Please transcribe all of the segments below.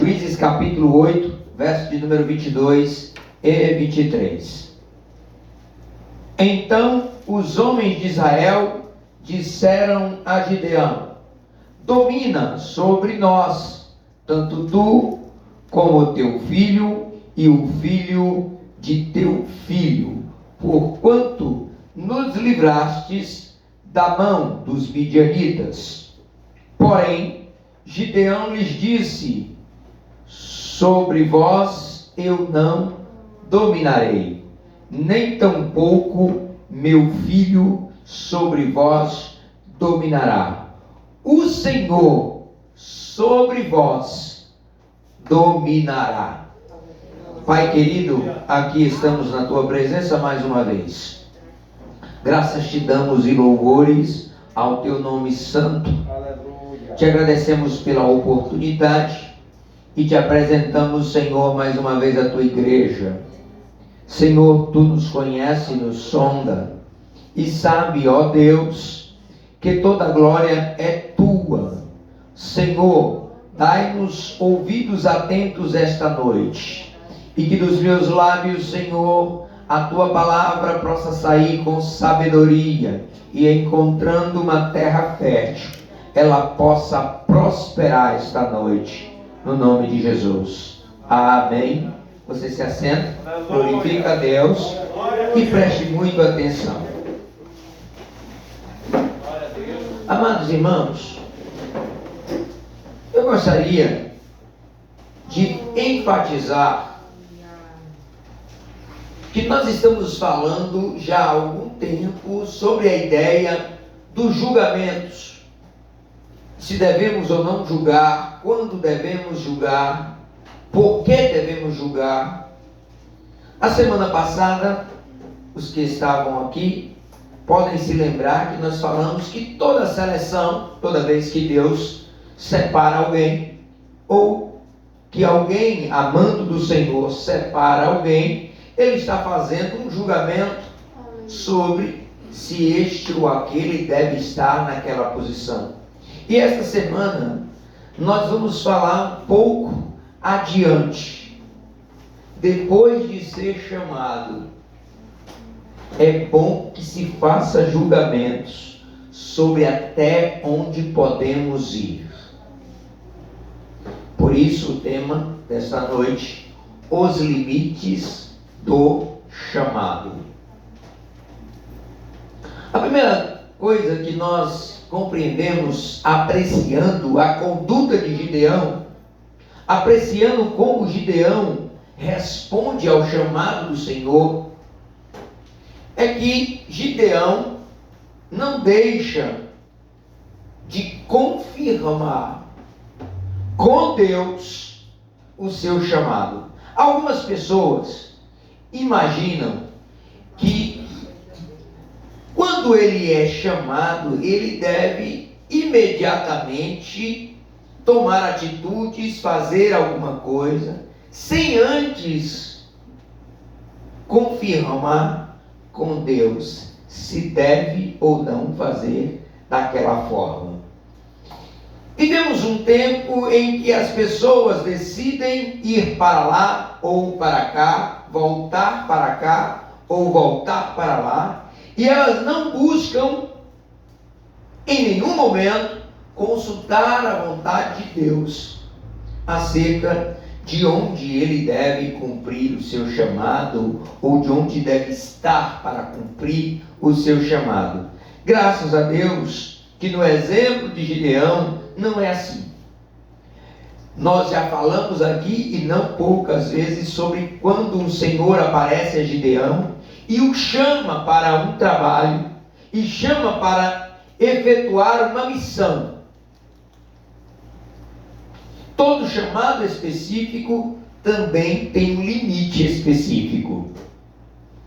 Juízes capítulo 8, verso de número 22 e 23. Então os homens de Israel disseram a Gideão: domina sobre nós, tanto tu como o teu filho e o filho de teu filho, porquanto nos livrastes da mão dos midianitas. Porém, Gideão lhes disse: sobre vós eu não dominarei, nem tampouco meu filho sobre vós dominará. O Senhor sobre vós dominará. Pai querido, aqui estamos na tua presença mais uma vez. Graças te damos e louvores ao teu nome santo. Te agradecemos pela oportunidade e te apresentamos, Senhor, mais uma vez a tua igreja. Senhor, tu nos conhece, nos sonda e sabe, ó Deus, que toda a glória é tua. Senhor, dai-nos ouvidos atentos esta noite, e que dos meus lábios, Senhor, a tua palavra possa sair com sabedoria, e encontrando uma terra fértil, ela possa prosperar esta noite, no nome de Jesus. Amém. Você se assenta, glorifica a Deus e preste muito atenção. Amados irmãos, eu gostaria de enfatizar que nós estamos falando já há algum tempo sobre a ideia dos julgamentos. Se devemos ou não julgar, quando devemos julgar, por que devemos julgar. A semana passada, os que estavam aqui podem se lembrar que nós falamos que toda seleção, toda vez que Deus separa alguém, ou que alguém, amando do Senhor, separa alguém, Ele está fazendo um julgamento sobre se este ou aquele deve estar naquela posição. E esta semana nós vamos falar um pouco adiante. Depois de ser chamado, é bom que se faça julgamentos sobre até onde podemos ir. Por isso o tema desta noite: os limites do chamado. A primeira coisa que nós compreendemos apreciando a conduta de Gideão, apreciando como Gideão responde ao chamado do Senhor, é que Gideão não deixa de confirmar com Deus o seu chamado. Algumas pessoas imaginam que quando ele é chamado, ele deve imediatamente tomar atitudes, fazer alguma coisa, sem antes confirmar com Deus se deve ou não fazer daquela forma. Vivemos um tempo em que as pessoas decidem ir para lá ou para cá, voltar para cá ou voltar para lá, e elas não buscam em nenhum momento consultar a vontade de Deus acerca de onde ele deve cumprir o seu chamado, ou de onde deve estar para cumprir o seu chamado. Graças a Deus que no exemplo de Gideão não é assim. Nós já falamos aqui, e não poucas vezes, sobre quando o Senhor aparece a Gideão e o chama para um trabalho, e chama para efetuar uma missão. Todo chamado específico também tem um limite específico,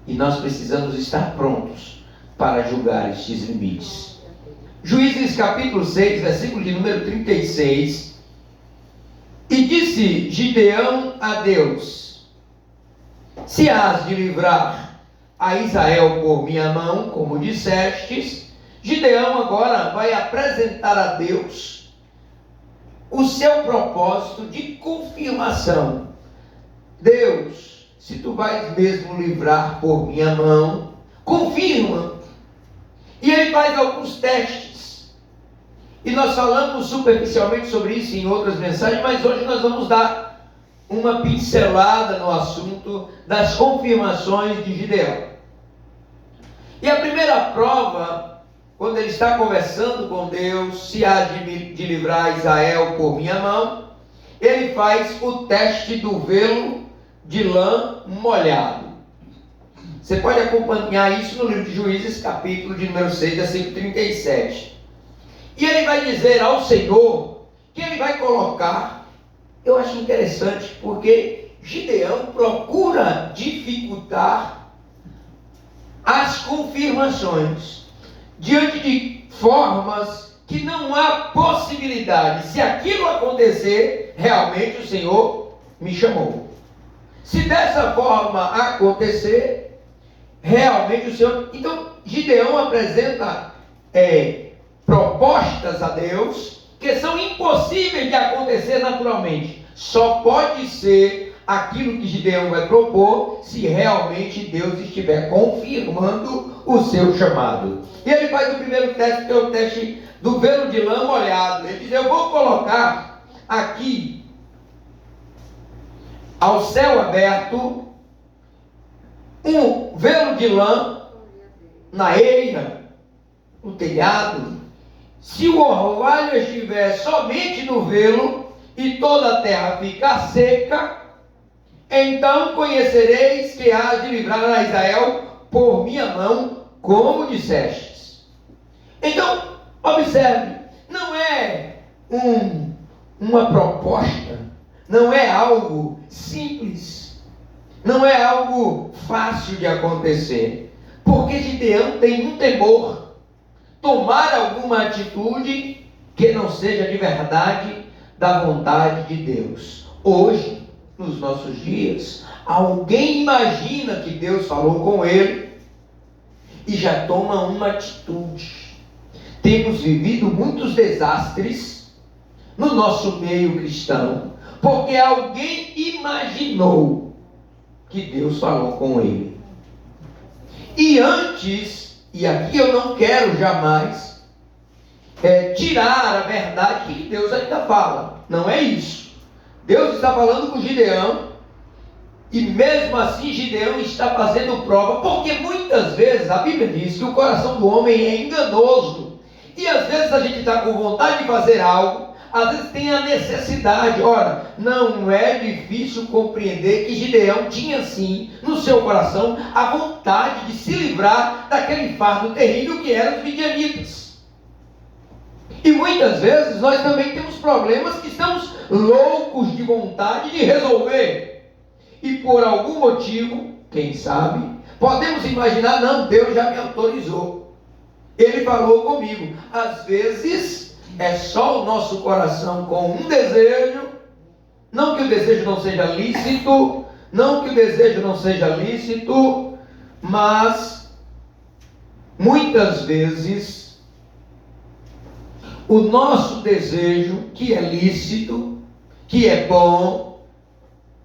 e nós precisamos estar prontos para julgar estes limites. Juízes capítulo 6, versículo de número 36. E disse Gideão a Deus: se hás de livrar a Israel por minha mão, como dissestes. Gideão agora vai apresentar a Deus o seu propósito de confirmação. Deus, se tu vais mesmo livrar por minha mão, confirma. E ele faz alguns testes. E nós falamos superficialmente sobre isso em outras mensagens, mas hoje nós vamos dar uma pincelada no assunto das confirmações de Gideão. E a primeira prova, quando ele está conversando com Deus, se há de livrar Israel por minha mão, ele faz o teste do velo de lã molhado. Você pode acompanhar isso no livro de Juízes, capítulo de número 6, versículo 37. E ele vai dizer ao Senhor que ele vai colocar, eu acho interessante, porque Gideão procura dificultar as confirmações diante de formas que não há possibilidade. Se aquilo acontecer, realmente o Senhor me chamou. Se dessa forma acontecer, realmente o Senhor... Então, Gideão apresenta propostas a Deus que são impossíveis de acontecer naturalmente. Só pode ser aquilo que Gideão vai propor se realmente Deus estiver confirmando o seu chamado. E ele faz o primeiro teste, que é o teste do velo de lã molhado. Ele diz: eu vou colocar aqui ao céu aberto um velo de lã na eira, no telhado. Se o orvalho estiver somente no velo e toda a terra ficar seca, então conhecereis que há de livrar a Israel por minha mão, como dissestes. Então, observe, não é uma proposta, não é algo simples, não é algo fácil de acontecer, porque Gideão tem um temor: tomar alguma atitude que não seja de verdade da vontade de Deus. Hoje, nos nossos dias, alguém imagina que Deus falou com ele e já toma uma atitude. Temos vivido muitos desastres no nosso meio cristão, porque alguém imaginou que Deus falou com ele. E antes, e aqui eu não quero jamais tirar a verdade que Deus ainda fala, não é isso. Deus está falando com Gideão, e mesmo assim Gideão está fazendo prova, porque muitas vezes a Bíblia diz que o coração do homem é enganoso, e às vezes a gente está com vontade de fazer algo, às vezes tem a necessidade. Ora, não é difícil compreender que Gideão tinha sim no seu coração a vontade de se livrar daquele fardo terrível que eram os midianitas. E muitas vezes nós também temos problemas que estamos loucos de vontade de resolver, e por algum motivo, quem sabe, podemos imaginar: não, Deus já me autorizou, Ele falou comigo. Às vezes é só o nosso coração com um desejo, não que o desejo não seja lícito, mas muitas vezes o nosso desejo, que é lícito, que é bom,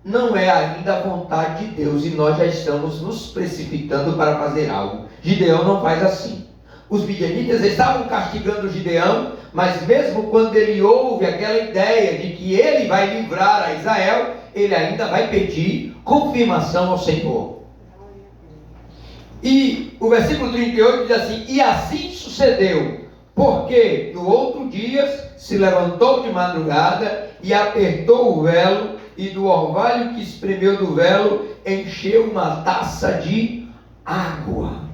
não é ainda a vontade de Deus, e nós já estamos nos precipitando para fazer algo. Gideão não faz assim. Os midianitas estavam castigando Gideão, mas mesmo quando ele ouve aquela ideia de que ele vai livrar a Israel, ele ainda vai pedir confirmação ao Senhor. E o versículo 38 diz assim: e assim sucedeu, porque no outro dia se levantou de madrugada e apertou o velo, e do orvalho que espremeu do velo encheu uma taça de água.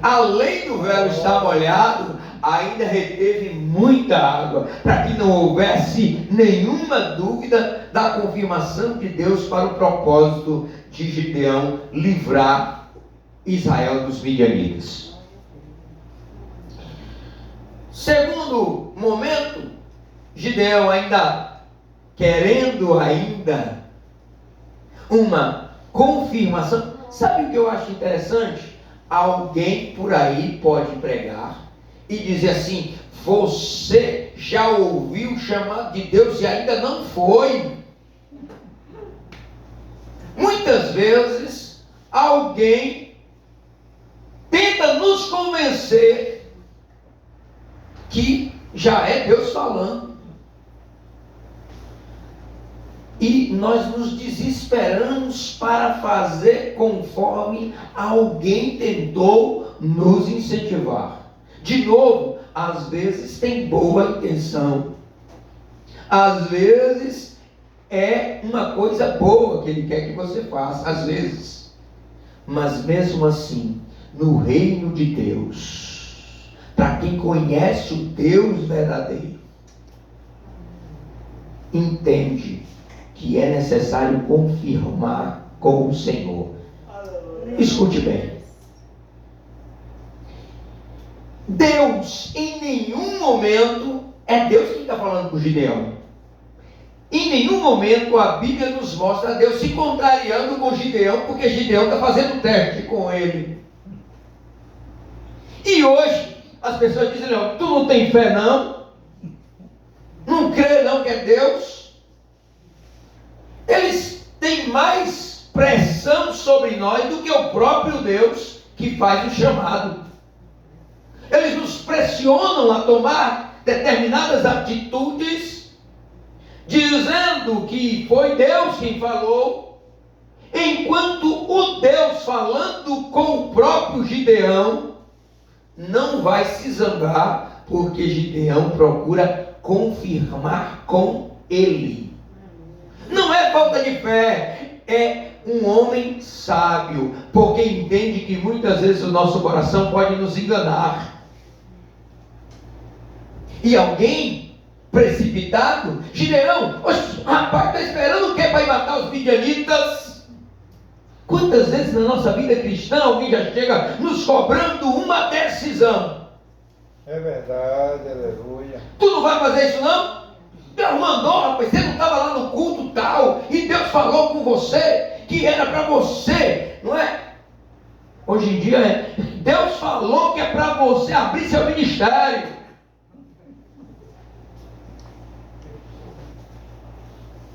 Além do velo estar molhado, ainda reteve muita água, para que não houvesse nenhuma dúvida da confirmação de Deus para o propósito de Gideão livrar Israel dos midianitas. Segundo momento, Gideão querendo uma confirmação. Sabe o que eu acho interessante? Alguém por aí pode pregar e dizer assim: Você já ouviu o chamado de Deus e ainda não foi? Muitas vezes alguém tenta nos convencer que já é Deus falando. E nós nos desesperamos para fazer conforme alguém tentou nos incentivar. De novo, às vezes tem boa intenção. Às vezes é uma coisa boa que Ele quer que você faça. Às vezes. Mas mesmo assim, no reino de Deus, para quem conhece o Deus verdadeiro, entende que é necessário confirmar com o Senhor. Escute bem. Deus, em nenhum momento, é Deus quem está falando com Gideão. Em nenhum momento a Bíblia nos mostra Deus se contrariando com Gideão, porque Gideão está fazendo teste com ele. E hoje, as pessoas dizem, não, tu não tem fé não? Não crê não que é Deus? Eles têm mais pressão sobre nós do que o próprio Deus que faz o chamado. Eles nos pressionam a tomar determinadas atitudes, dizendo que foi Deus quem falou, enquanto o Deus falando com o próprio Gideão não vai se zangar, porque Gideão procura confirmar com ele. Não é falta de fé, é um homem sábio, porque entende que muitas vezes o nosso coração pode nos enganar. E alguém precipitado, Gideão, rapaz, está esperando o que para ir matar os midianitas? Quantas vezes na nossa vida cristã alguém já chega nos cobrando uma decisão? É verdade, aleluia. Tu não vai fazer isso não? Deus mandou, rapaz, você não estava lá no culto tal, e Deus falou com você que era para você, não é? Hoje em dia, Deus falou que é para você abrir seu ministério.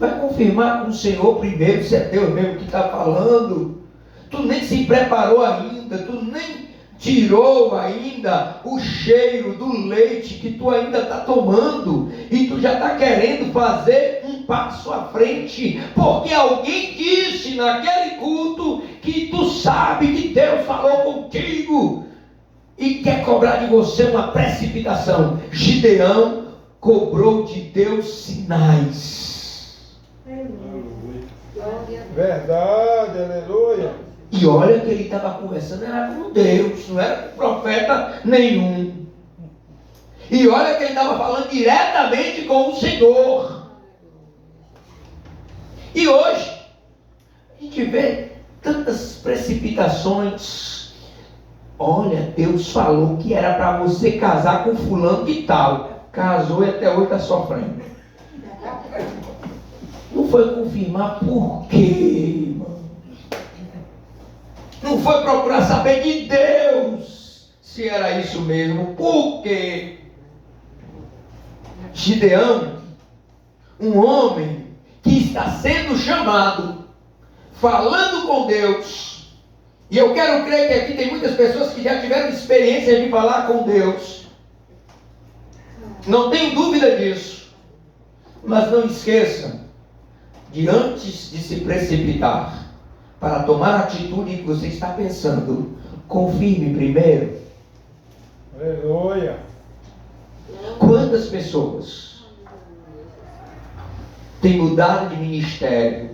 Vai confirmar com o Senhor primeiro se é Deus mesmo que está falando. Tu nem se preparou ainda, tu nem tirou ainda o cheiro do leite que tu ainda está tomando, e tu já está querendo fazer um passo à frente, porque alguém disse naquele culto que tu sabe que Deus falou contigo, e quer cobrar de você uma precipitação. Gideão cobrou de Deus sinais. Verdade, aleluia. E olha que ele estava conversando, era com Deus, não era com profeta nenhum. E olha que ele estava falando diretamente com o Senhor. E hoje, a gente vê tantas precipitações. Olha, Deus falou que era para você casar com fulano de tal. Casou e até hoje está sofrendo. Não foi confirmar por quê, irmão. Não foi procurar saber de Deus se era isso mesmo. Por quê? Gideão, um homem que está sendo chamado, falando com Deus. E eu quero crer que aqui tem muitas pessoas que já tiveram experiência de falar com Deus. Não tenho dúvida disso. Mas não esqueça de, antes de se precipitar para tomar a atitude que você está pensando, confirme primeiro. Aleluia. Quantas pessoas têm mudado de ministério,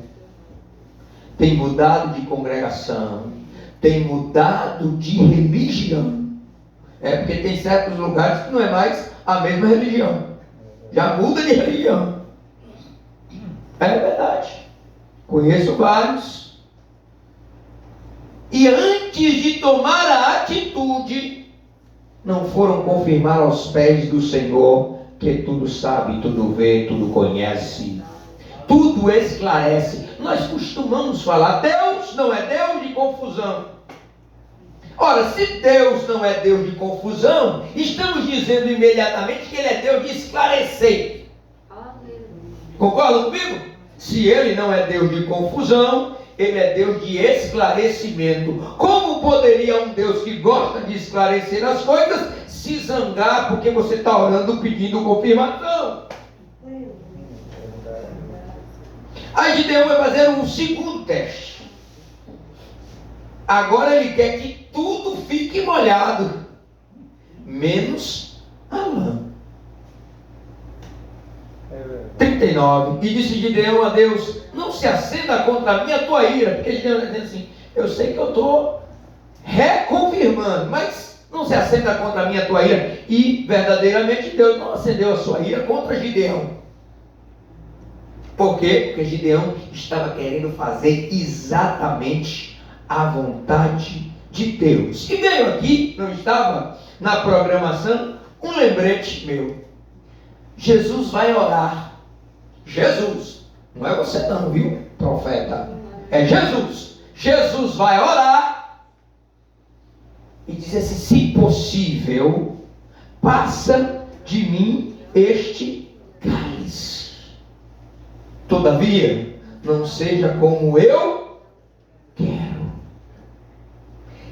têm mudado de congregação, têm mudado de religião? É porque tem certos lugares que não é mais a mesma religião, já muda de religião. É verdade, conheço vários. E antes de tomar a atitude, não foram confirmar aos pés do Senhor, que tudo sabe, tudo vê, tudo conhece, tudo esclarece. Nós costumamos falar, Deus não é Deus de confusão. Ora, se Deus não é Deus de confusão, estamos dizendo imediatamente que Ele é Deus de esclarecer. Concordam comigo? Se Ele não é Deus de confusão, Ele é Deus de esclarecimento. Como poderia um Deus que gosta de esclarecer as coisas se zangar porque você está orando pedindo confirmação? Aí Gideão vai fazer um segundo teste. Agora ele quer que tudo fique molhado, menos a lã. 39. E disse Gideão a Deus: não se acenda contra mim a tua ira. Porque Gideão está dizendo assim: eu sei que eu estou reconfirmando, mas não se acenda contra mim a tua ira. E verdadeiramente Deus não acendeu a sua ira contra Gideão. Por quê? Porque Gideão estava querendo fazer exatamente a vontade de Deus. E veio aqui, não estava na programação, um lembrete meu. Jesus vai orar. Jesus, não é você não, viu, profeta? É Jesus. Jesus vai orar e diz assim: se possível, passa de mim este cálice. Todavia, não seja como eu quero.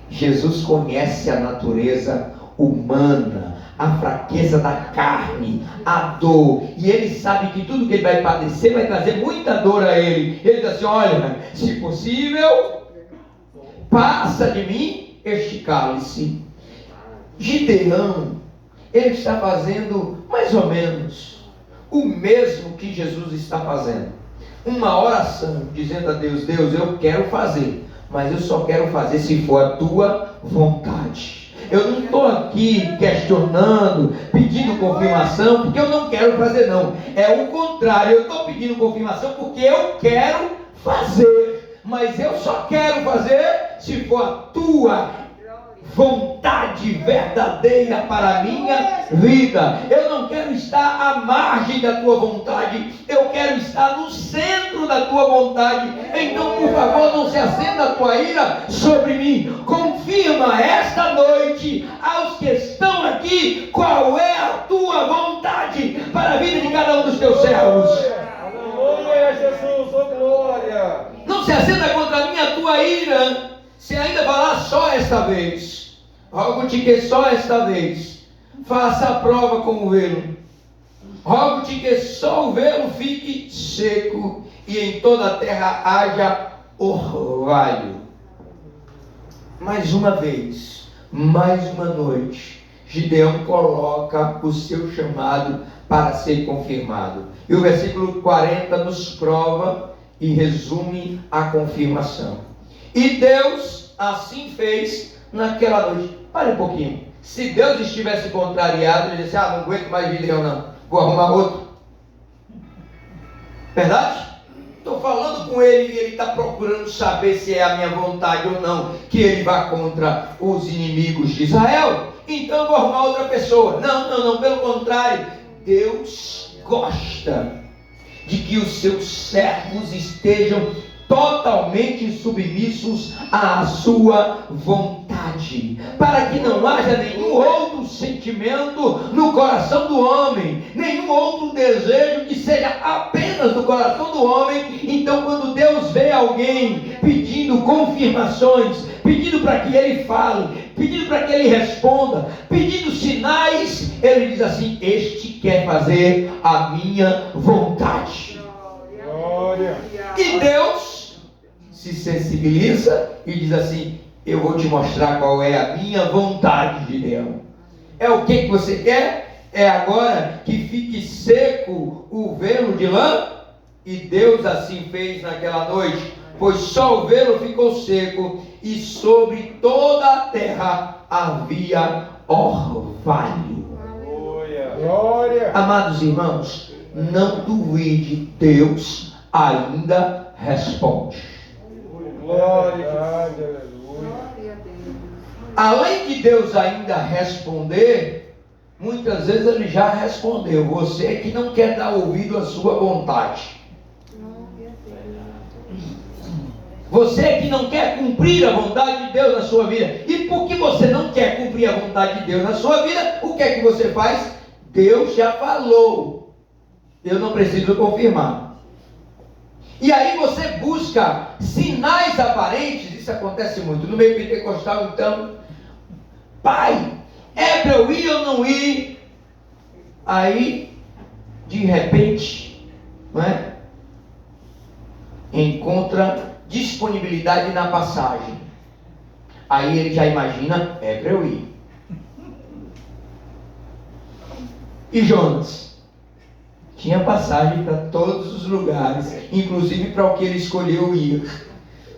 Jesus conhece a natureza humana, a fraqueza da carne, a dor, e Ele sabe que tudo que Ele vai padecer vai trazer muita dor a Ele. Ele diz assim: olha, se possível, passa de mim este cálice. Gideão, ele está fazendo mais ou menos o mesmo que Jesus está fazendo. Uma oração, dizendo a Deus: Deus, eu quero fazer, mas eu só quero fazer se for a tua vontade. Eu não estou aqui questionando, pedindo confirmação, porque eu não quero fazer não. É o contrário, eu estou pedindo confirmação porque eu quero fazer. Mas eu só quero fazer se for a tua vontade verdadeira para a minha vida. Eu não quero estar à margem da tua vontade, eu quero estar no centro da tua vontade. Então, por favor, não se acenda a tua ira sobre mim. Confirma esta noite aos que estão aqui qual é a tua vontade para a vida de cada um dos teus servos. Aleluia, Jesus, oh glória. Não se acenda contra mim a tua ira, se ainda falar só esta vez. Rogo-te que só esta vez faça a prova com o velo. Rogo-te que só o velo fique seco e em toda a terra haja orvalho. Mais uma vez, mais uma noite, Gideão coloca o seu chamado para ser confirmado. E o versículo 40 nos prova e resume a confirmação. E Deus assim fez naquela noite. Pare um pouquinho. Se Deus estivesse contrariado, ele disse: não aguento mais Gideão não, vou arrumar outro. Verdade? Estou falando com ele e ele está procurando saber se é a minha vontade ou não que ele vá contra os inimigos de Israel. Então eu vou arrumar outra pessoa. Não, pelo contrário. Deus gosta de que os seus servos estejam totalmente submissos à sua vontade, para que não haja nenhum outro sentimento no coração do homem, nenhum outro desejo que seja apenas do coração do homem. Então, quando Deus vê alguém pedindo confirmações, pedindo para que ele fale, pedindo para que ele responda, pedindo sinais, ele diz assim: este quer fazer a minha vontade. Glória. E Deus se sensibiliza e diz assim: eu vou te mostrar qual é a minha vontade, Gideão. É o que você quer? É agora que fique seco o velo de lã? E Deus assim fez naquela noite, pois só o velo ficou seco e sobre toda a terra havia orvalho. Glória. Amados irmãos, não duvide, Deus ainda responde. Glória. Aleluia. Além de Deus ainda responder, muitas vezes Ele já respondeu. Você que não quer dar ouvido à sua vontade. Você que não quer cumprir a vontade de Deus na sua vida. E porque você não quer cumprir a vontade de Deus na sua vida, o que é que você faz? Deus já falou. Eu não preciso confirmar. E aí você busca sinais aparentes. Isso acontece muito no meio pentecostal, então. Pai, é para eu ir ou não ir? Aí, de repente, não é? Encontra disponibilidade na passagem. Aí ele já imagina, é para eu ir. E Jonas? Tinha passagem para todos os lugares, inclusive para o que ele escolheu ir.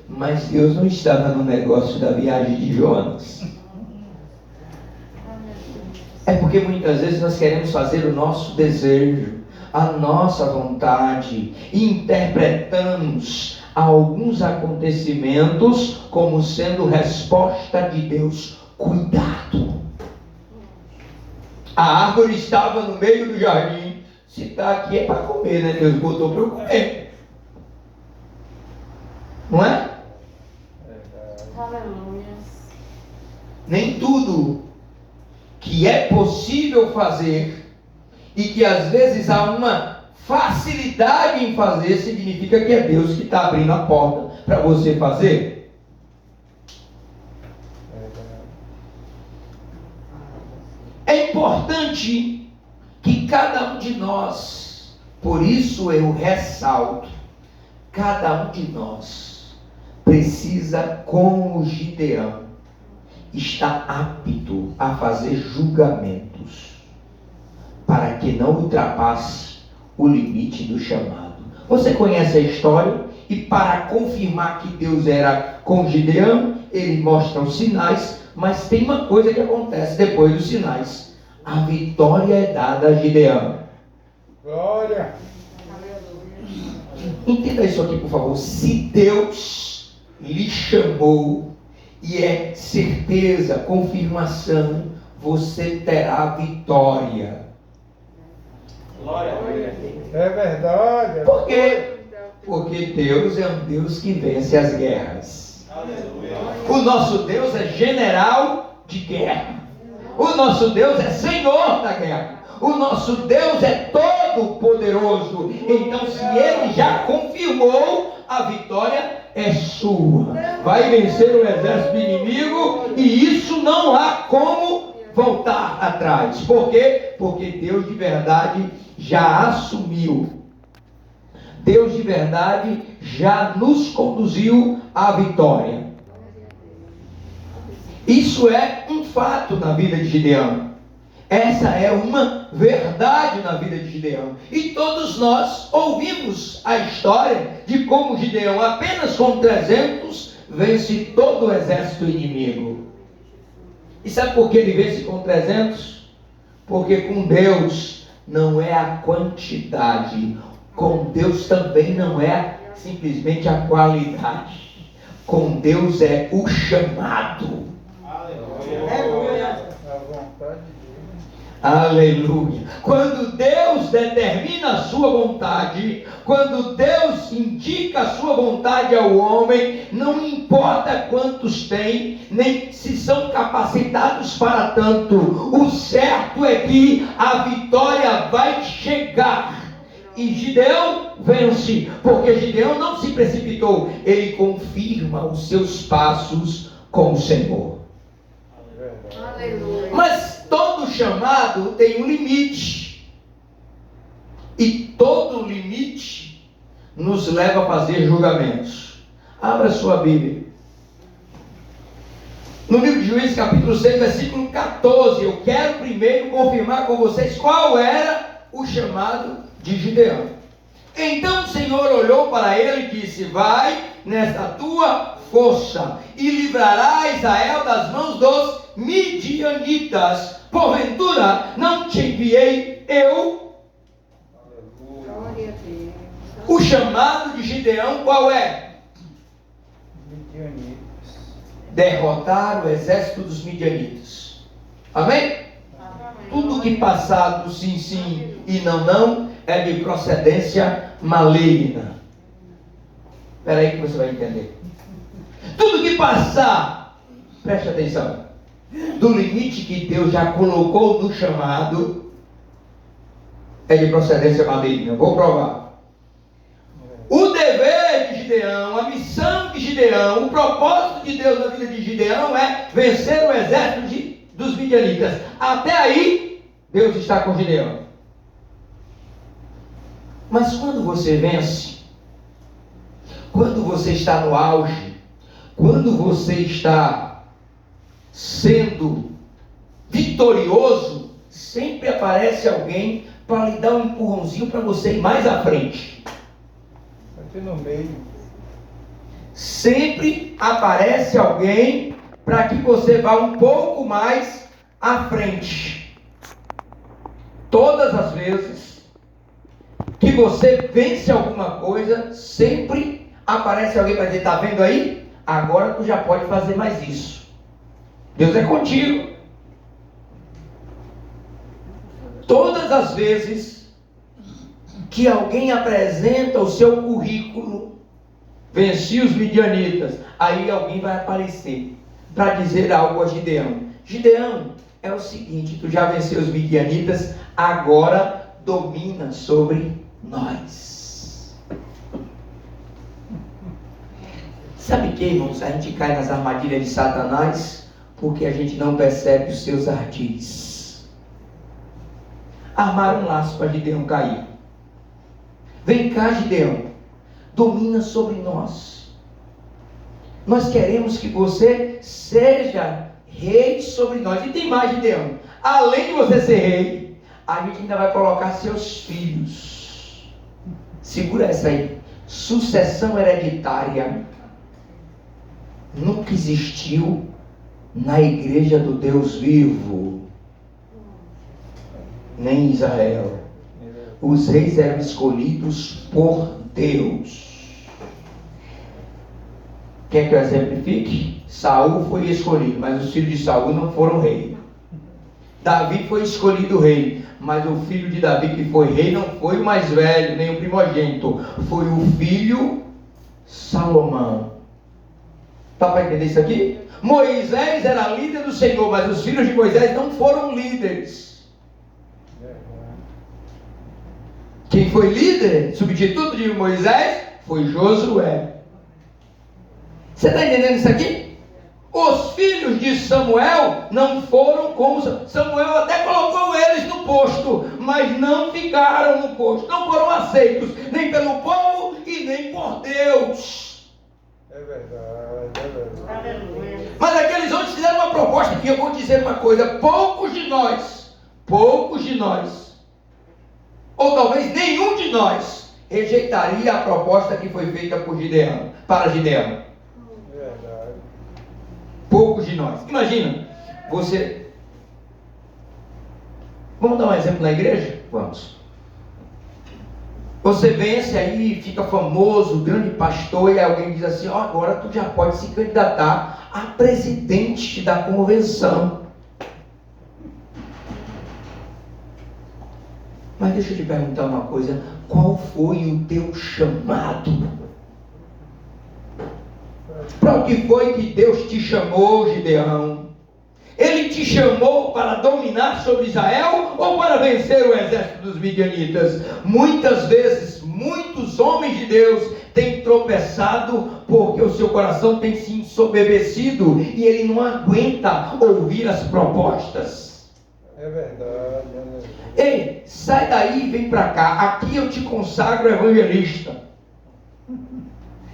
Mas Deus não estava no negócio da viagem de Jonas. É porque muitas vezes nós queremos fazer o nosso desejo, a nossa vontade, e interpretamos alguns acontecimentos como sendo resposta de Deus. Cuidado! A árvore estava no meio do jardim. Se está aqui é para comer, né? Deus botou para eu comer. Não é? Nem tudo que é possível fazer e que às vezes há uma facilidade em fazer, significa que é Deus que está abrindo a porta para você fazer. É importante que cada um de nós, por isso eu ressalto, cada um de nós precisa, como Gideão, estar apto a fazer julgamentos, para que não ultrapasse o limite do chamado. Você conhece a história? E para confirmar que Deus era com Gideão, ele mostra os sinais, mas tem uma coisa que acontece depois dos sinais. A vitória é dada a Gideão. Glória! Entenda isso aqui, por favor. Se Deus lhe chamou, e é certeza, confirmação, você terá vitória. Glória! É verdade. Por quê? Porque Deus é um Deus que vence as guerras. O nosso Deus é general de guerra. O nosso Deus é Senhor da guerra. O nosso Deus é todo poderoso. Então, se Ele já confirmou, a vitória é sua. Vai vencer o exército inimigo e isso não há como voltar atrás. Por quê? Porque Deus de verdade já assumiu. Deus de verdade já nos conduziu à vitória. Isso é um fato na vida de Gideão. Essa é uma verdade na vida de Gideão. E todos nós ouvimos a história de como Gideão, apenas com 300, vence todo o exército inimigo. E sabe por que ele vence com 300? Porque com Deus não é a quantidade. Com Deus também não é simplesmente a qualidade. Com Deus é o chamado. Aleluia. A vontade de Deus. Aleluia. Quando Deus determina a sua vontade, quando Deus indica a sua vontade ao homem, não importa quantos tem, nem se são capacitados para tanto. O certo é que a vitória vai chegar. E Gideão vence, porque Gideão não se precipitou, ele confirma os seus passos com o Senhor. Aleluia. Mas todo chamado tem um limite. E todo limite nos leva a fazer julgamentos. Abra sua Bíblia. No livro de Juízes, capítulo 6, versículo 14. Eu quero primeiro confirmar com vocês qual era o chamado de Gideão. Então o Senhor olhou para ele e disse: vai nesta tua força e livrará Israel das mãos dos midianitas. Porventura não te enviei eu? Glória a Deus. O chamado de Gideão qual é? Midianitas. Derrotar o exército dos midianitas. Amém? Tudo que passar do sim, sim e não, não é de procedência maligna. Espera aí que você vai entender. Tudo que passar, preste atenção, do limite que Deus já colocou no chamado, é de procedência maligna. Vou provar. O dever de Gideão, a missão de Gideão, o propósito de Deus na vida de Gideão é vencer o exército dos midianitas. Até aí, Deus está com Gideão. Mas quando você vence, quando você está no auge, quando você está sendo vitorioso, sempre aparece alguém para lhe dar um empurrãozinho para você ir mais à frente. Aqui no meio. Sempre aparece alguém para que você vá um pouco mais à frente. Todas as vezes que você vence alguma coisa, sempre aparece alguém para dizer: está vendo aí? Agora tu já pode fazer mais isso. Deus é contigo. Todas as vezes que alguém apresenta o seu currículo, venci os midianitas, aí alguém vai aparecer para dizer algo a Gideão. Gideão, é o seguinte, tu já venceu os midianitas, agora domina sobre nós. Sabe que, irmãos, a gente cai nas armadilhas de Satanás porque a gente não percebe os seus ardis. Armaram um laço para Gideão cair. Vem cá, Gideão, domina sobre nós. Nós queremos que você seja rei sobre nós. E tem mais, Gideão. Além de você ser rei, a gente ainda vai colocar seus filhos. Segura essa aí. Sucessão hereditária nunca existiu na igreja do Deus vivo, nem em Israel. Os reis eram escolhidos por Deus. Quer que eu exemplifique? Saul foi escolhido, mas os filhos de Saul não foram rei. Davi foi escolhido rei, mas o filho de Davi que foi rei não foi o mais velho, nem o primogênito, foi o filho Salomão. Dá para entender isso aqui? Moisés era líder do Senhor, mas os filhos de Moisés não foram líderes. Quem foi líder, substituto de Moisés, foi Josué. Você está entendendo isso aqui? Os filhos de Samuel não foram como Samuel, até colocou eles no posto, mas não ficaram no posto, não foram aceitos, nem pelo povo e nem por Deus. É verdade, é verdade. Aleluia. Mas aqueles homens fizeram uma proposta, que eu vou dizer uma coisa: poucos de nós, ou talvez nenhum de nós, rejeitaria a proposta que foi feita por Gideão, para Gideão. Verdade. Poucos de nós. Imagina, você... Vamos dar um exemplo na igreja? Vamos. Você vence aí, fica famoso, grande pastor, e alguém diz assim: ó, agora tu já pode se candidatar a presidente da convenção. Mas deixa eu te perguntar uma coisa: qual foi o teu chamado? Para o que foi que Deus te chamou, Gideão? Ele te chamou para dominar sobre Israel ou para vencer o exército dos midianitas? Muitas vezes, muitos homens de Deus têm tropeçado porque o seu coração tem se ensoberbecido e ele não aguenta ouvir as propostas. É verdade. Ei, sai daí e vem para cá. Aqui eu te consagro evangelista.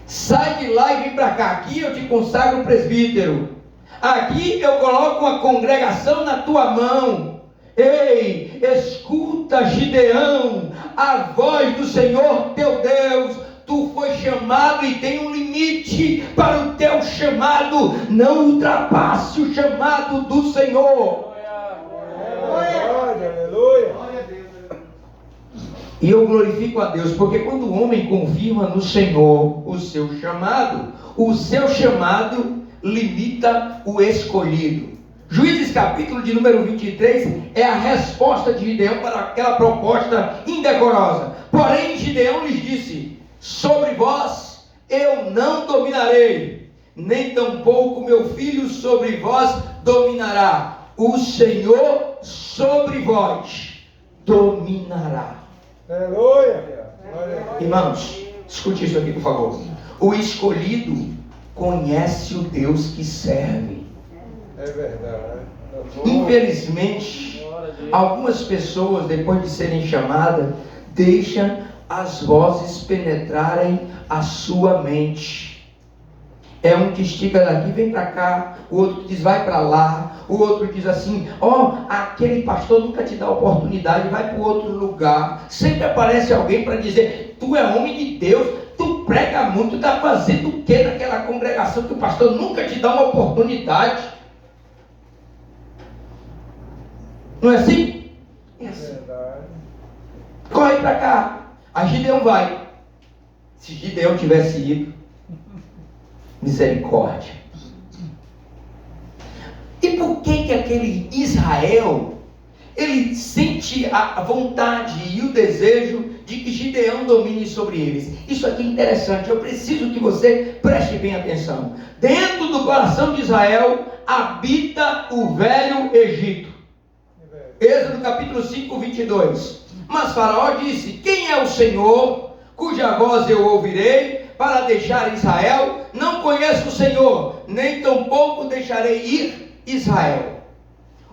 Sai de lá e vem para cá. Aqui eu te consagro presbítero. Aqui eu coloco uma congregação na tua mão. Ei, escuta, Gideão, a voz do Senhor teu Deus. Tu foi chamado e tem um limite para o teu chamado. Não ultrapasse o chamado do Senhor. Aleluia. E eu glorifico a Deus, porque quando o homem confirma no Senhor o seu chamado limita o escolhido. Juízes capítulo de número 23 é a resposta de Gideão para aquela proposta indecorosa. Porém Gideão lhes disse: sobre vós eu não dominarei, nem tampouco meu filho sobre vós dominará. O Senhor sobre vós dominará. Aleluia. Irmãos, escute isso aqui, por favor. O escolhido conhece o Deus que serve. É verdade. Infelizmente, algumas pessoas, depois de serem chamadas, deixam as vozes penetrarem a sua mente. É um que estica daqui, vem para cá, o outro que diz vai para lá, o outro diz assim, aquele pastor nunca te dá oportunidade, vai para outro lugar. Sempre aparece alguém para dizer, tu é homem de Deus, tu prega muito, tu está fazendo o que naquela congregação que o pastor nunca te dá uma oportunidade? Não é assim? É assim. Corre para cá. Aí Gideão vai. Se Gideão tivesse ido, misericórdia. E por que aquele Israel, ele sente a vontade e o desejo de que Gideão domine sobre eles? Isso aqui é interessante, eu preciso que você preste bem atenção. Dentro do coração de Israel habita o velho Egito. Êxodo capítulo 5, 22. Mas Faraó disse, quem é o Senhor, cuja voz eu ouvirei, para deixar Israel? Não conheço o Senhor, nem tampouco deixarei ir Israel.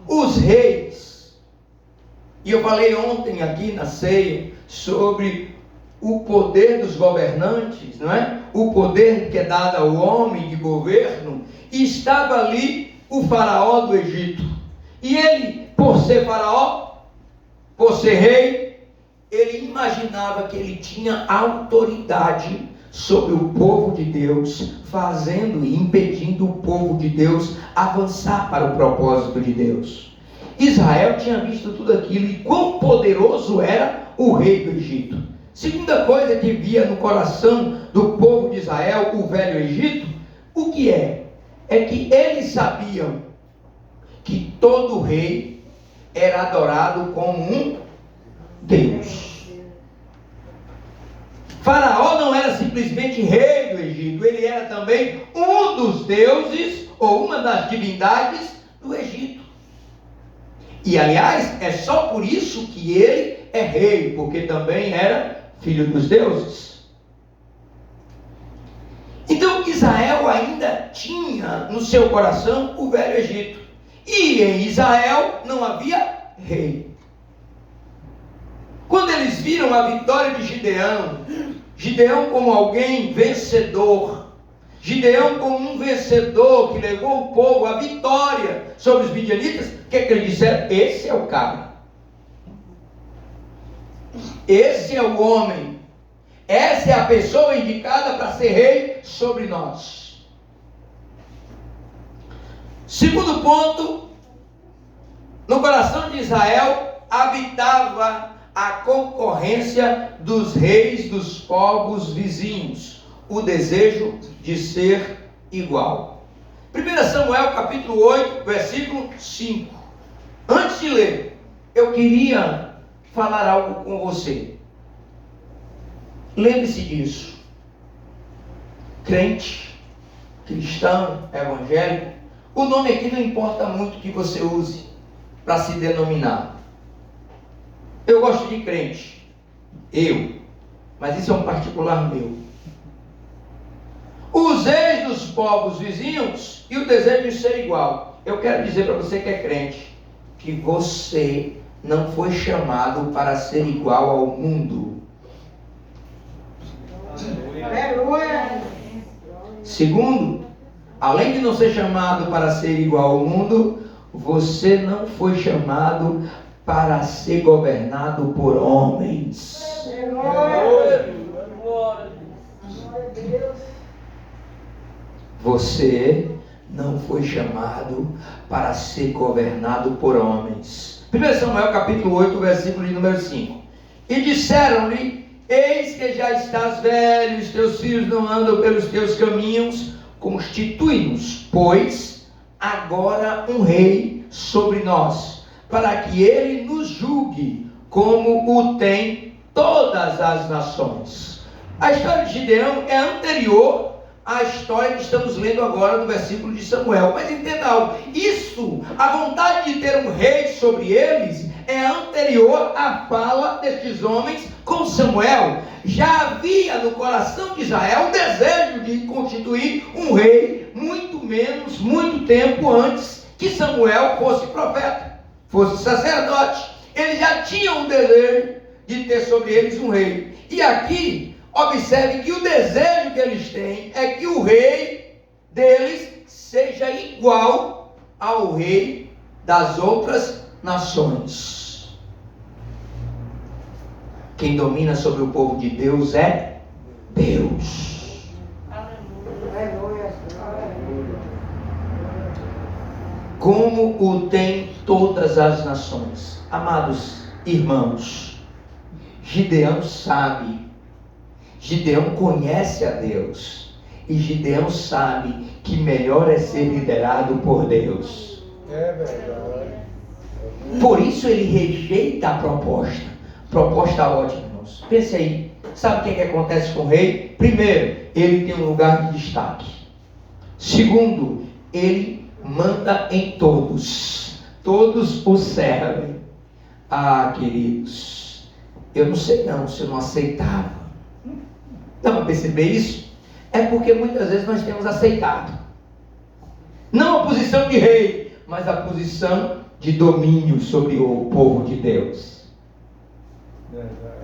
Os reis, e eu falei ontem aqui na ceia, sobre o poder dos governantes, não é? O poder que é dado ao homem de governo, e estava ali o faraó do Egito, e ele, por ser faraó, por ser rei, ele imaginava que ele tinha autoridade sobre o povo de Deus, fazendo e impedindo o povo de Deus avançar para o propósito de Deus. Israel tinha visto tudo aquilo e quão poderoso era o rei do Egito. Segunda coisa que via no coração do povo de Israel, o velho Egito, o que é? É que eles sabiam que todo rei era adorado como um Deus. Faraó não era simplesmente rei do Egito, ele era também um dos deuses, ou uma das divindades do Egito. E aliás, é só por isso que ele é rei, porque também era filho dos deuses. Então Israel ainda tinha no seu coração o velho Egito. E em Israel não havia rei. Quando eles viram a vitória de Gideão como alguém vencedor, Gideão como um vencedor que levou o povo à vitória sobre os midianitas, o que eles disseram? Esse é o cara. Esse é o homem. Essa é a pessoa indicada para ser rei sobre nós. Segundo ponto, no coração de Israel habitava a concorrência dos reis dos povos vizinhos, o desejo de ser igual. 1 Samuel capítulo 8, versículo 5. Antes de ler, eu queria falar algo com você. Lembre-se disso. Crente, cristão, evangélico, o nome aqui não importa muito que você use para se denominar. Eu gosto de crente, mas isso é um particular meu. Os reis dos povos vizinhos e o desejo de ser igual. Eu quero dizer para você que é crente, que você não foi chamado para ser igual ao mundo. Aleluia. Segundo, além de não ser chamado para ser igual ao mundo, você não foi chamado para ser governado por homens. Você não foi chamado para ser governado por homens. 1 Samuel capítulo 8, versículo de número 5. E disseram-lhe: eis que já estás velho, os teus filhos não andam pelos teus caminhos, constitui-nos, pois, agora um rei sobre nós, para que ele nos julgue, como o tem todas as nações. A história de Gideão é anterior à história que estamos lendo agora no versículo de Samuel. Mas entenda algo, isso, a vontade de ter um rei sobre eles, é anterior à fala destes homens com Samuel. Já havia no coração de Israel o desejo de constituir um rei, muito tempo antes que Samuel fosse profeta, fosse sacerdote. Eles já tinham o desejo de ter sobre eles um rei. E aqui, observe que o desejo que eles têm é que o rei deles seja igual ao rei das outras nações. Quem domina sobre o povo de Deus é Deus. Aleluia. Como o tem todas as nações. Amados irmãos, Gideão sabe, Gideão conhece a Deus, e Gideão sabe que melhor é ser liderado por Deus. É verdade. Por isso ele rejeita a proposta ótima, irmãos. Pense aí, sabe o que acontece com o rei? Primeiro, ele tem um lugar de destaque. Segundo, ele manda em todos o servem. Ah, queridos, eu não sei não, se eu não aceitava. Dá para perceber isso? É porque muitas vezes nós temos aceitado, não a posição de rei, mas a posição de domínio sobre o povo de Deus. Verdade.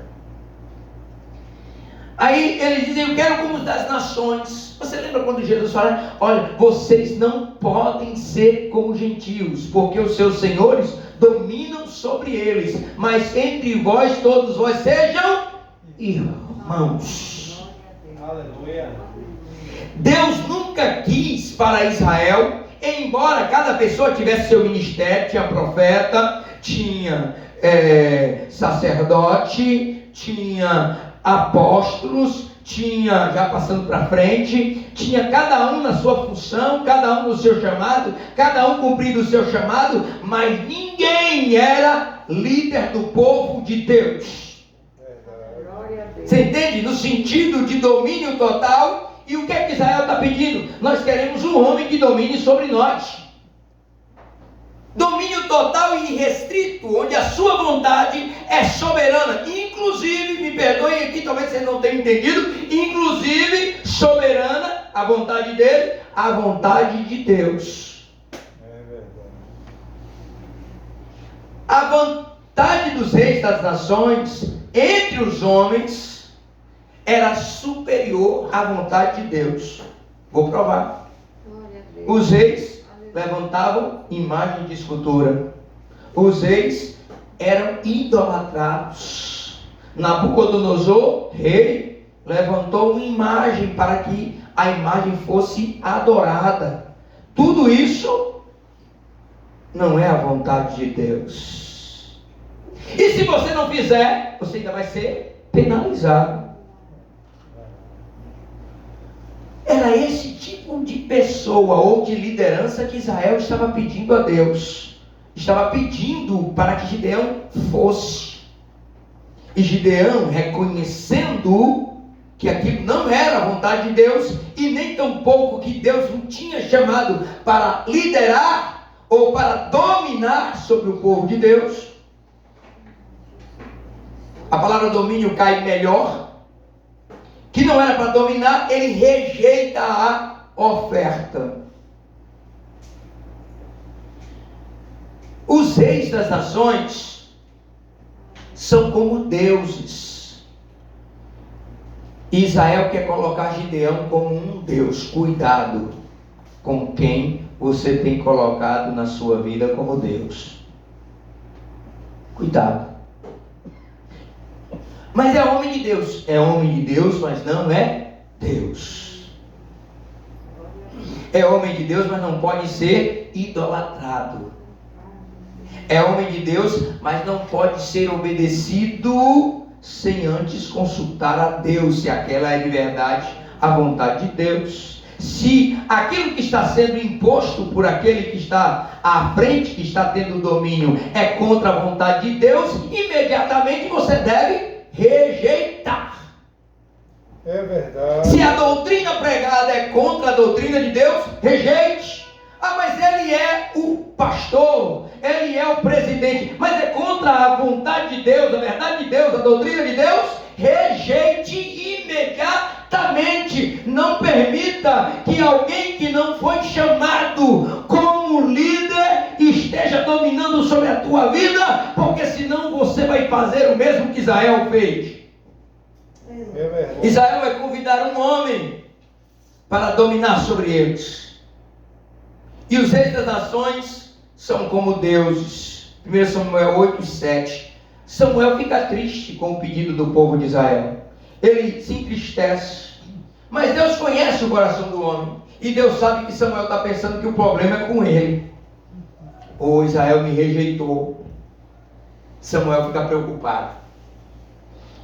Aí eles dizem, eu quero como das nações. Você lembra quando Jesus fala, olha, vocês não podem ser como gentios, porque os seus senhores dominam sobre eles, mas entre vós, todos vós sejam irmãos. Aleluia. Deus nunca quis para Israel, embora cada pessoa tivesse seu ministério, tinha profeta, tinha sacerdote, tinha apóstolos, tinha, já passando para frente, tinha cada um na sua função, cada um no seu chamado, cada um cumprindo o seu chamado, mas ninguém era líder do povo de Deus. Você entende? No sentido de domínio total. E o que é que Israel está pedindo? Nós queremos um homem que domine sobre nós. Domínio total e irrestrito, onde a sua vontade é soberana. Inclusive, me perdoem aqui, talvez vocês não tenham entendido, inclusive soberana, a vontade dele, a vontade de Deus. É verdade. A vontade dos reis das nações, entre os homens, era superior à vontade de Deus. Vou provar. Os reis levantavam imagem de escultura. Os reis eram idolatrados. Nabucodonosor, rei, levantou uma imagem para que a imagem fosse adorada. Tudo isso não é a vontade de Deus. E se você não fizer, você ainda vai ser penalizado. Era esse tipo de pessoa ou de liderança que Israel estava pedindo a Deus. Estava pedindo para que Gideão fosse. E Gideão, reconhecendo que aquilo não era a vontade de Deus, e nem tampouco que Deus não tinha chamado para liderar ou para dominar sobre o povo de Deus. A palavra domínio cai melhor. Que não era para dominar, ele rejeita a oferta. Os reis das nações são como deuses. Israel quer colocar Gideão como um Deus. Cuidado com quem você tem colocado na sua vida como Deus. Cuidado. Mas é homem de Deus. É homem de Deus, mas não é Deus. É homem de Deus, mas não pode ser idolatrado. É homem de Deus, mas não pode ser obedecido sem antes consultar a Deus, se aquela é de verdade a vontade de Deus. Se aquilo que está sendo imposto por aquele que está à frente, que está tendo domínio, é contra a vontade de Deus, imediatamente você deve rejeitar. É verdade. Se a doutrina pregada é contra a doutrina de Deus, rejeite. Ah, mas ele é o pastor, ele é o presidente, mas é contra a vontade de Deus, a verdade de Deus, a doutrina de Deus, rejeite imediatamente. Não permita que alguém que não foi chamado como líder esteja dominando sobre a tua vida, porque senão você vai fazer o mesmo que Israel fez. É verdade. Israel vai convidar um homem para dominar sobre eles. E os reis das nações são como deuses. 1 Samuel 8 e 7. Samuel fica triste com o pedido do povo de Israel. Ele se entristece. Mas Deus conhece o coração do homem. E Deus sabe que Samuel está pensando que o problema é com ele. Oh, Israel me rejeitou. Samuel fica preocupado.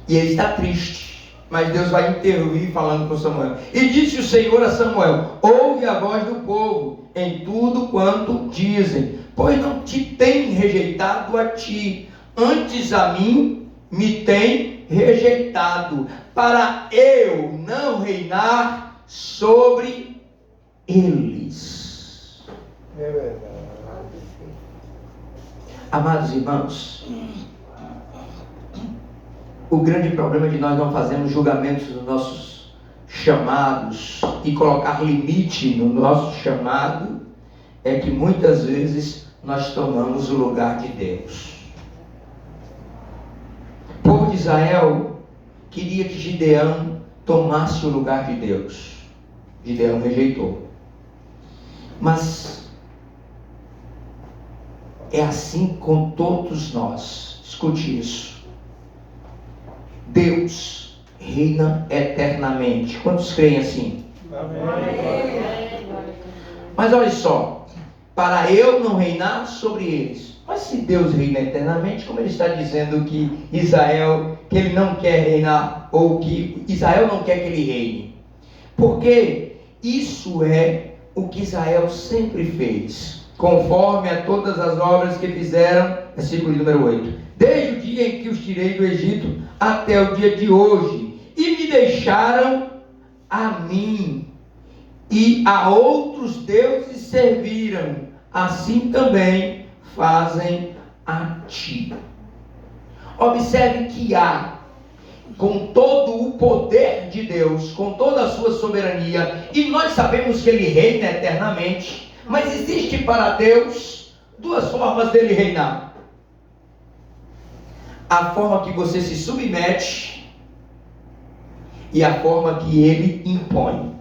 E ele está triste. Mas Deus vai intervir falando com Samuel. E disse o Senhor a Samuel: ouve a voz do povo em tudo quanto dizem, pois não te tem rejeitado a ti, antes a mim me tem rejeitado, para eu não reinar sobre eles. É verdade. Amados irmãos, o grande problema de nós não fazermos julgamentos dos nossos chamados e colocar limite no nosso chamado é que muitas vezes nós tomamos o lugar de Deus. O povo de Israel queria que Gideão tomasse o lugar de Deus. Gideão rejeitou. Mas é assim com todos nós. Escute isso. Deus reina eternamente. Quantos creem assim? Amém. Mas olha só, para eu não reinar sobre eles. Mas se Deus reina eternamente, como ele está dizendo que Israel, que ele não quer reinar, ou que Israel não quer que ele reine? Porque isso é o que Israel sempre fez, conforme a todas as obras que fizeram, versículo número 8, desde o dia em que os tirei do Egito até o dia de hoje, e me deixaram a mim, e a outros deuses serviram, assim também fazem a ti. Observe que há, com todo o poder de Deus, com toda a sua soberania, e nós sabemos que ele reina eternamente, mas existe para Deus duas formas dele reinar: a forma que você se submete e a forma que ele impõe.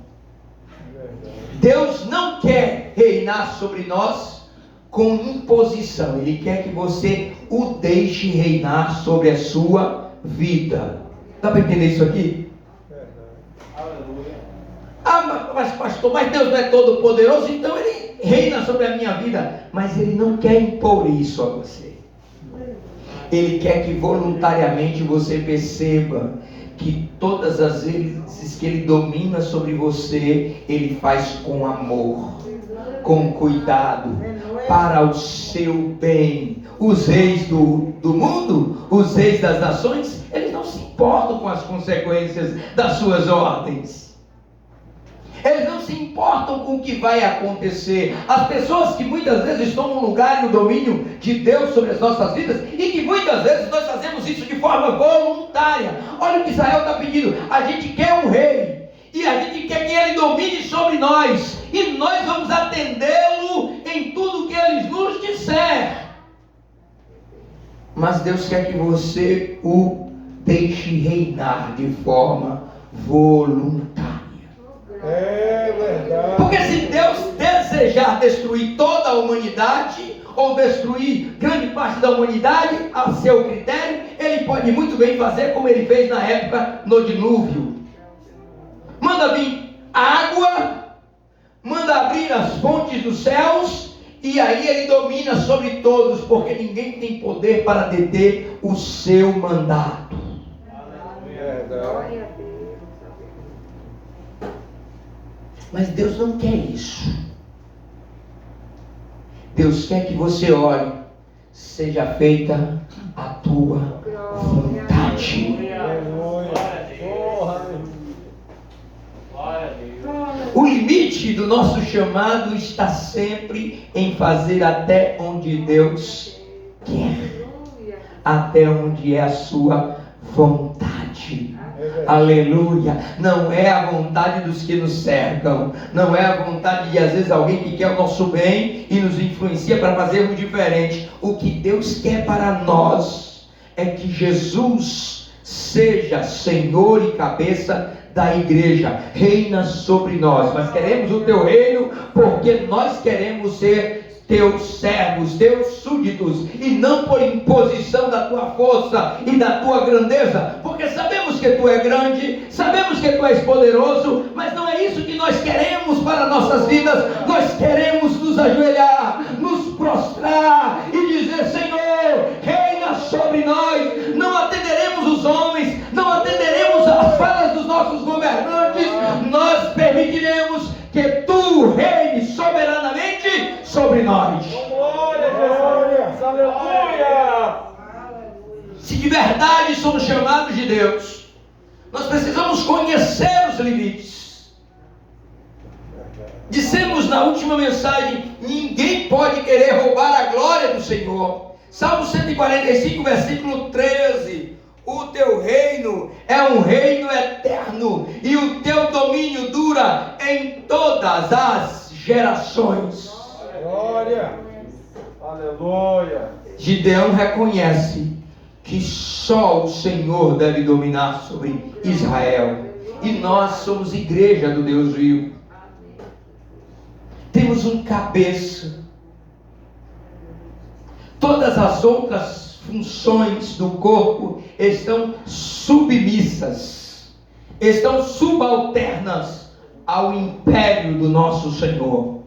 Deus não quer reinar sobre nós com imposição. Ele quer que você o deixe reinar sobre a sua vida. Dá para entender isso aqui? Aleluia. Ah, mas pastor, mas Deus não é todo poderoso, então ele reina sobre a minha vida. Mas ele não quer impor isso a você. Ele quer que voluntariamente você perceba que todas as vezes que ele domina sobre você, ele faz com amor, com cuidado, para o seu bem. Os reis do mundo, os reis das nações, eles não se importam com as consequências das suas ordens. Eles não se importam com o que vai acontecer. As pessoas que muitas vezes tomam lugar e o domínio de Deus sobre as nossas vidas, e que muitas vezes nós fazemos isso de forma voluntária. Olha o que Israel está pedindo: a gente quer um rei, e a gente quer que ele domine sobre nós, e nós vamos atendê-lo em tudo que ele nos disser. Mas Deus quer que você o deixe reinar de forma voluntária. É verdade. Porque se Deus desejar destruir toda a humanidade, ou destruir grande parte da humanidade a seu critério, ele pode muito bem fazer como ele fez na época no dilúvio. Manda vir água, manda abrir as fontes dos céus, e aí ele domina sobre todos, porque ninguém tem poder para deter o seu mandato. Verdade. Mas Deus não quer isso. Deus quer que você ore: seja feita a tua vontade. Aleluia. Porra. O limite do nosso chamado está sempre em fazer até onde Deus quer, até onde é a sua vontade. Aleluia. Não é a vontade dos que nos cercam, não é a vontade de às vezes alguém que quer o nosso bem e nos influencia para fazermos diferente. O que Deus quer para nós é que Jesus seja Senhor e cabeça da igreja, reina sobre nós. Nós queremos o teu reino porque nós queremos ser teus servos, teus súditos, e não por imposição da tua força e da tua grandeza, porque sabemos que tu é grande, sabemos que tu és poderoso, mas não é isso que nós queremos para nossas vidas. Nós queremos nos ajoelhar, nos prostrar e dizer: Senhor, reina sobre nós. Não atenderemos os homens, não atenderemos as falas dos nossos governantes, nós permitiremos que tu reines soberanamente sobre nós. Glória a Jesus. Aleluia. Se de verdade somos chamados de Deus, nós precisamos conhecer os limites. Dissemos na última mensagem: ninguém pode querer roubar a glória do Senhor. Salmo 145, versículo 13. O teu reino é um reino eterno, e o teu domínio dura em todas as gerações. Glória. Aleluia. Gideão reconhece que só o Senhor deve dominar sobre Israel, e nós somos igreja do Deus vivo. Temos um cabeça. Todas as outras funções do corpo estão submissas, estão subalternas ao império do nosso Senhor,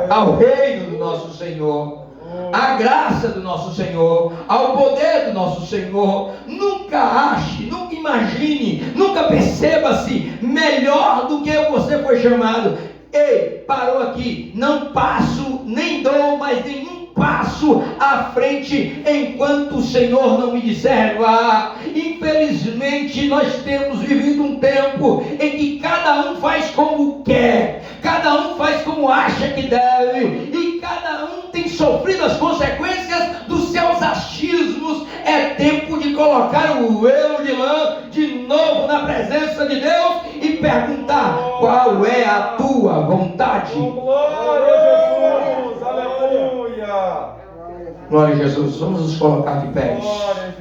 ao reino do nosso Senhor, à graça do nosso Senhor, ao poder do nosso Senhor. Nunca ache, nunca imagine, nunca perceba-se melhor do que você foi chamado. Ei, parou aqui. Não passo, nem dou mais nenhum passo à frente enquanto o Senhor não me disser vá. Infelizmente nós temos vivido um tempo em que cada um faz como quer, cada um faz como acha que deve, e cada um tem sofrido as consequências dos seus achismos. É tempo de colocar o velo de lã de novo na presença de Deus e perguntar: qual é a tua vontade? Glória a Jesus. Aleluia. Glória a Jesus. Vamos nos colocar de pé. Glória a Jesus.